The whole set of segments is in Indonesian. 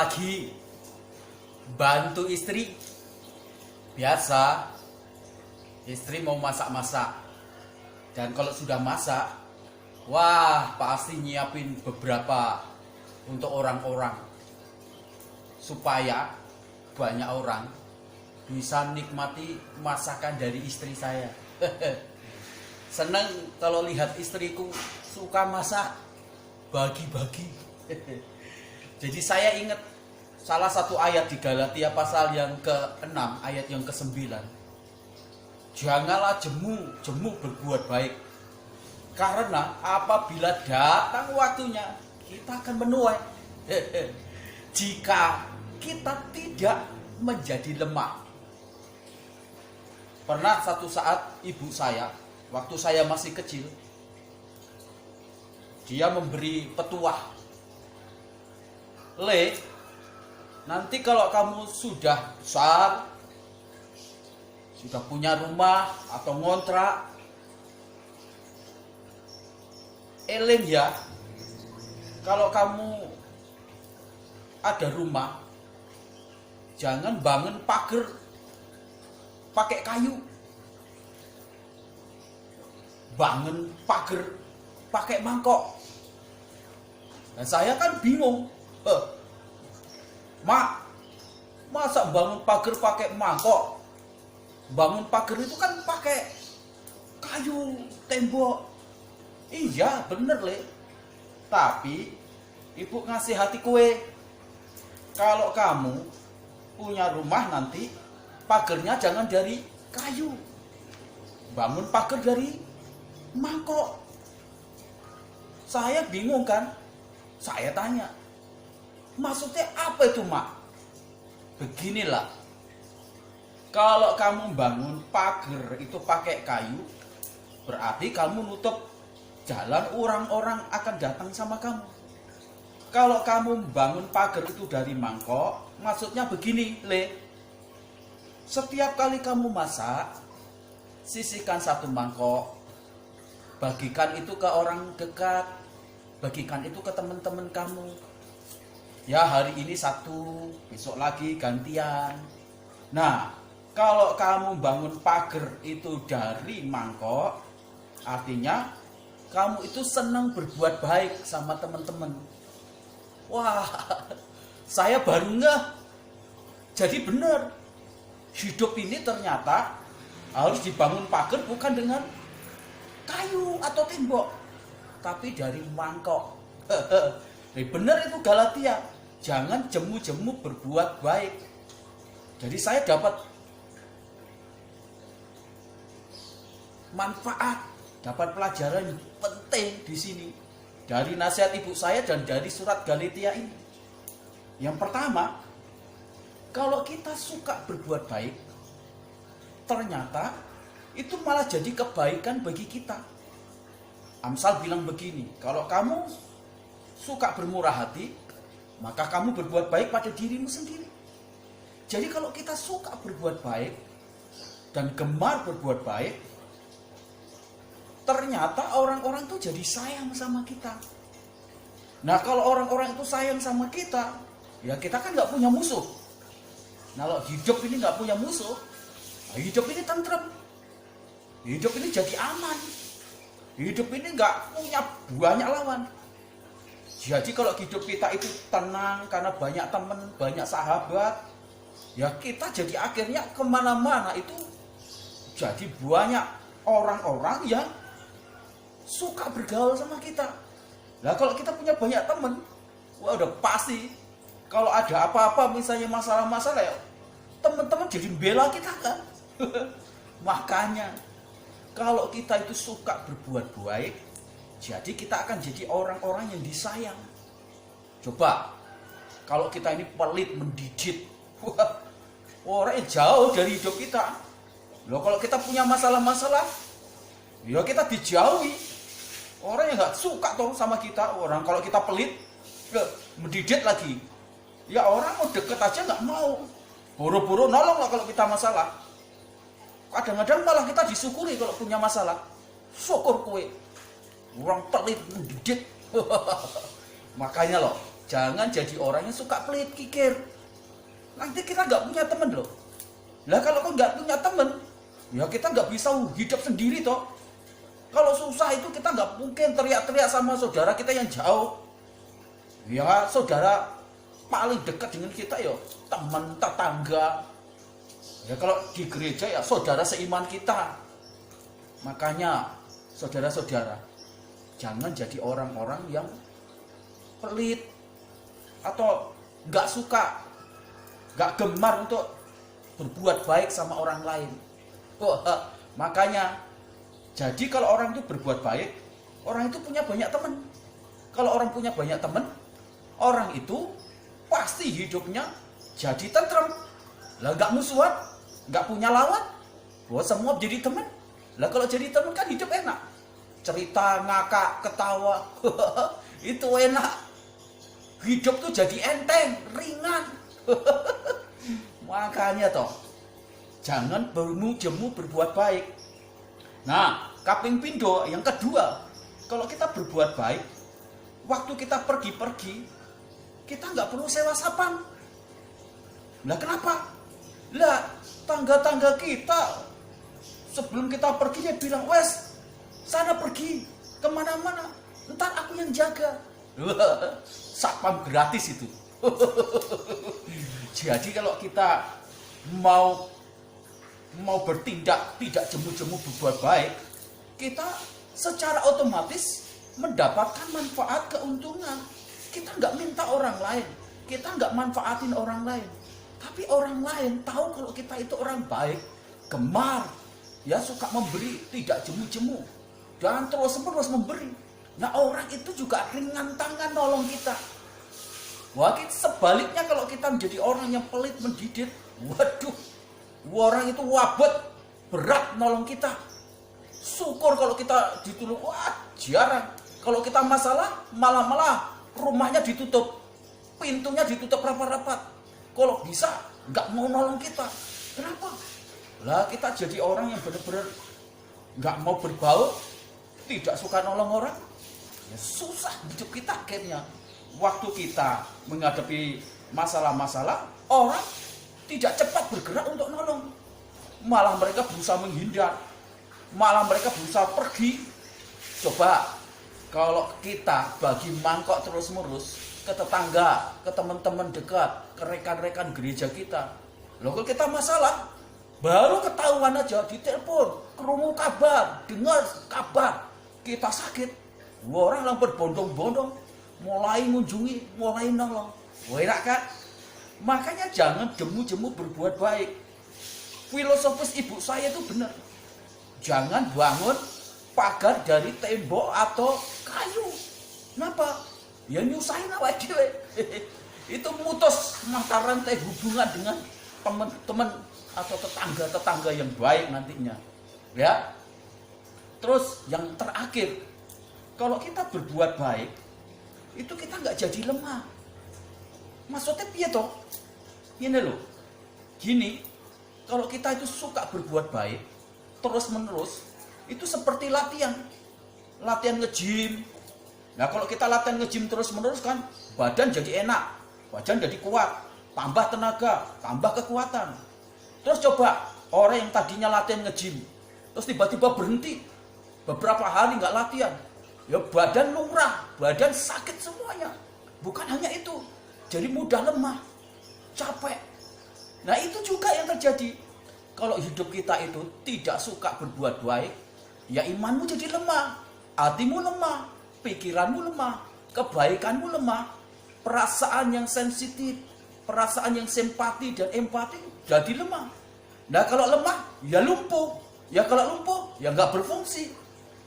lagi bantu istri. Biasa istri mau masak-masak, dan kalau sudah masak, wah pasti nyiapin beberapa untuk orang-orang, supaya banyak orang bisa nikmati masakan dari istri saya. Senang kalau lihat istriku suka masak, bagi-bagi. Jadi saya ingat salah satu ayat di Galatia pasal yang ke-6, ayat yang ke-9. Janganlah jemu berbuat baik, karena apabila datang waktunya kita akan menuai. Jika kita tidak menjadi lemah. Pernah satu saat ibu saya, waktu saya masih kecil, dia memberi petuah. Le, nanti kalau kamu sudah besar, sudah punya rumah atau ngontrak, eling ya, kalau kamu ada rumah, jangan bangun pagar pakai kayu, bangun pagar pakai mangkok. Dan saya kan bingung, Mak, masa bangun pagar pakai mangkok? Bangun pagar itu kan pakai kayu, tembok. Iya bener Le, tapi ibu ngasih hati kue, kalau kamu punya rumah nanti pagernya jangan dari kayu, bangun pagar dari mangkok. Saya bingung kan, saya tanya, maksudnya apa itu Mak? Beginilah, kalau kamu bangun pagar itu pakai kayu, berarti kamu nutup jalan, orang-orang akan datang sama kamu. Kalau kamu bangun pagar itu dari mangkok, maksudnya begini Le, setiap kali kamu masak, sisihkan satu mangkok, bagikan itu ke orang dekat, bagikan itu ke teman-teman kamu. Ya hari ini satu, besok lagi gantian. Nah, kalau kamu bangun pagar itu dari mangkok, artinya kamu itu senang berbuat baik sama teman-teman. Wah, saya baru ngeh. Jadi benar, hidup ini ternyata harus dibangun pagar bukan dengan kayu atau tembok, tapi dari mangkok. Benar itu Galatia, jangan jemu-jemu berbuat baik. Jadi saya dapat manfaat, dapat pelajaran penting di sini dari nasihat ibu saya dan dari surat Galatia ini. Yang pertama, kalau kita suka berbuat baik, ternyata itu malah jadi kebaikan bagi kita. Amsal bilang begini, kalau kamu suka bermurah hati, maka kamu berbuat baik pada dirimu sendiri. Jadi kalau kita suka berbuat baik dan gemar berbuat baik, ternyata orang-orang itu jadi sayang sama kita. Nah kalau orang-orang itu sayang sama kita, ya kita kan gak punya musuh. Nah kalau hidup ini gak punya musuh, hidup ini tentrem, hidup ini jadi aman, hidup ini gak punya banyak lawan. Jadi kalau hidup kita itu tenang karena banyak teman, banyak sahabat, ya kita jadi akhirnya kemana-mana itu jadi banyak orang-orang yang suka bergaul sama kita. Nah kalau kita punya banyak teman, wah udah pasti kalau ada apa-apa misalnya masalah-masalah ya teman-teman jadi bela kita kan. Makanya kalau kita itu suka berbuat baik, jadi kita akan jadi orang-orang yang disayang. Coba kalau kita ini pelit, mendigit, wah orang yang jauh dari hidup kita. Loh kalau kita punya masalah-masalah, ya kita dijauhi. Orang yang gak suka tuh sama kita, orang kalau kita pelit, mendidik lagi, ya orang mau deket aja gak mau, buru-buru nolong lah kalau kita masalah. Kadang-kadang malah kita disyukuri kalau punya masalah. Syukur kue, orang pelit mendidik. Makanya loh, Jangan jadi orang yang suka pelit kikir. Nanti kita nggak punya temen loh. Lah kalau kau nggak punya temen, ya kita nggak bisa hidup sendiri toh. Kalau susah itu kita nggak mungkin teriak-teriak sama saudara kita yang jauh. Ya saudara paling dekat dengan kita ya teman tetangga. Ya kalau di gereja ya saudara seiman kita. Makanya saudara-saudara, jangan jadi orang-orang yang pelit atau nggak suka, nggak gemar untuk berbuat baik sama orang lain. Makanya jadi kalau orang itu berbuat baik, orang itu punya banyak teman. Kalau orang punya banyak teman, orang itu pasti hidupnya jadi tentrem. Lah nggak musuhan, nggak punya lawan, semua jadi teman. Lah kalau jadi teman kan hidup enak, cerita, ngakak, ketawa, itu enak. Hidup tuh jadi enteng, ringan. Makanya toh, jangan jemu berbuat baik. Nah, kaping pindo yang kedua, kalau kita berbuat baik, waktu kita pergi-pergi, kita nggak perlu sewa sapam. Lah kenapa? Lah tangga-tangga kita sebelum kita pergi dia bilang, wes sana pergi kemana-mana, ntar aku yang jaga. Sapam gratis itu. Jadi kalau kita mau bertindak tidak jemu-jemu berbuat baik, kita secara otomatis mendapatkan manfaat keuntungan. Kita nggak minta orang lain, kita nggak manfaatin orang lain, tapi orang lain tahu kalau kita itu orang baik, gemar, ya suka memberi, tidak jemu-jemu, dan terus-menerus memberi. Nah orang itu juga ringan tangan nolong kita. Wah, sebaliknya kalau kita menjadi orang yang pelit mendidit, waduh, orang itu wabot, berat nolong kita. Syukur kalau kita ditolong, wah jarang. Kalau kita masalah, malah rumahnya ditutup, pintunya ditutup rapat-rapat. Kalau bisa, nggak mau nolong kita. Kenapa? Lah kita jadi orang yang benar-benar nggak mau berbau, tidak suka nolong orang. Ya susah hidup kita akhirnya. Waktu kita menghadapi masalah-masalah, orang tidak cepat bergerak untuk nolong. Malah mereka berusaha menghindar. Malah mereka berusaha pergi. Coba kalau kita bagi mangkok terus-menerus ke tetangga, ke teman-teman dekat, ke rekan-rekan gereja kita. Loh kalau kita masalah, baru ketahuan aja ditelepon, kerungu kabar, dengar kabar, kita sakit. Orang yang berbondong-bondong mulai mengunjungi, mulai nolong. Enak kan? Makanya jangan jemu-jemu berbuat baik. Filosofis ibu saya itu benar. Jangan bangun pagar dari tembok atau kayu. Kenapa? Ya nyusahin awake dhewe. Itu mutus mata rantai hubungan dengan teman-teman atau tetangga-tetangga yang baik nantinya. Ya. Terus yang terakhir, kalau kita berbuat baik, itu kita nggak jadi lemah. Maksudnya piye toh? Ini loh. Gini, kalau kita itu suka berbuat baik, terus-menerus, itu seperti latihan. Latihan nge-gym. Nah kalau kita latihan nge-gym terus-menerus kan, badan jadi enak, badan jadi kuat, tambah tenaga, tambah kekuatan. Terus coba, orang yang tadinya latihan nge-gym, terus tiba-tiba berhenti, beberapa hari nggak latihan, ya badan lumrah, badan sakit semuanya. Bukan hanya itu, jadi mudah lemah, capek. Nah itu juga yang terjadi. Kalau hidup kita itu tidak suka berbuat baik, ya imanmu jadi lemah, hatimu lemah, pikiranmu lemah, kebaikanmu lemah, perasaan yang sensitif, perasaan yang simpati dan empati jadi lemah. Nah kalau lemah, ya lumpuh. Ya kalau lumpuh, ya nggak berfungsi.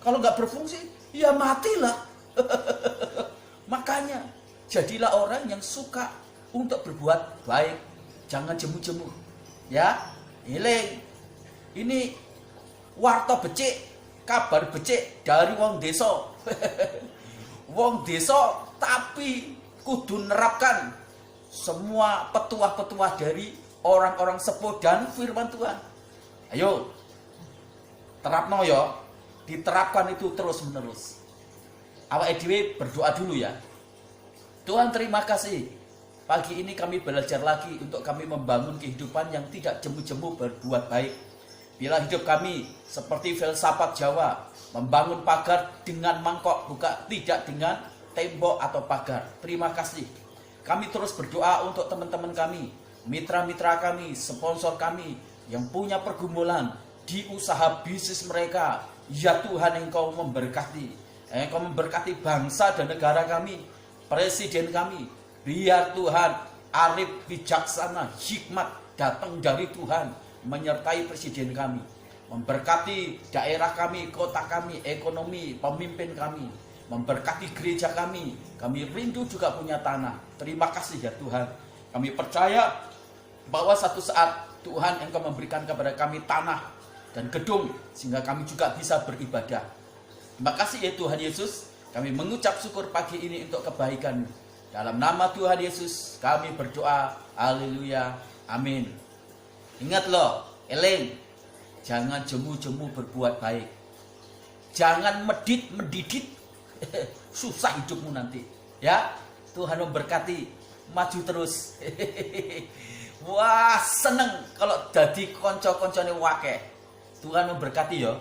Kalau nggak berfungsi, ya matilah. Makanya jadilah orang yang suka untuk berbuat baik, jangan jemu-jemu. Ya, ini warta becik, kabar becik dari wong desa. Wong desa tapi kudu nerapkan semua petuah-petuah dari orang-orang sepuh dan firman Tuhan. Ayo, terapno ya. Diterapkan itu terus menerus. Awake dhewe berdoa dulu ya. Tuhan terima kasih. Pagi ini kami belajar lagi untuk kami membangun kehidupan yang tidak jemu-jemu berbuat baik. Bila hidup kami seperti filsafat Jawa, membangun pagar dengan mangkok, bukan tidak dengan tembok atau pagar. Terima kasih. Kami terus berdoa untuk teman-teman kami, mitra-mitra kami, sponsor kami yang punya pergumulan di usaha bisnis mereka. Ya Tuhan, Engkau memberkati. Engkau memberkati bangsa dan negara kami, presiden kami. Biar Tuhan arif, bijaksana, hikmat datang dari Tuhan menyertai presiden kami, memberkati daerah kami, kota kami, ekonomi, pemimpin kami, memberkati gereja kami. Kami rindu juga punya tanah. Terima kasih ya Tuhan. Kami percaya bahwa satu saat Tuhan Engkau memberikan kepada kami tanah dan gedung sehingga kami juga bisa beribadah. Terima kasih ya Tuhan Yesus. Kami mengucap syukur pagi ini untuk kebaikan-Mu. Dalam nama Tuhan Yesus kami berdoa. Haleluya. Amin. Ingat loh, eling, jangan jemu-jemu berbuat baik. Jangan medit-medidit. Susah hidupmu nanti. Ya, Tuhan memberkati. Maju terus. Wah, seneng kalau jadi konco-koncone wakeh. Tuhan memberkati ya.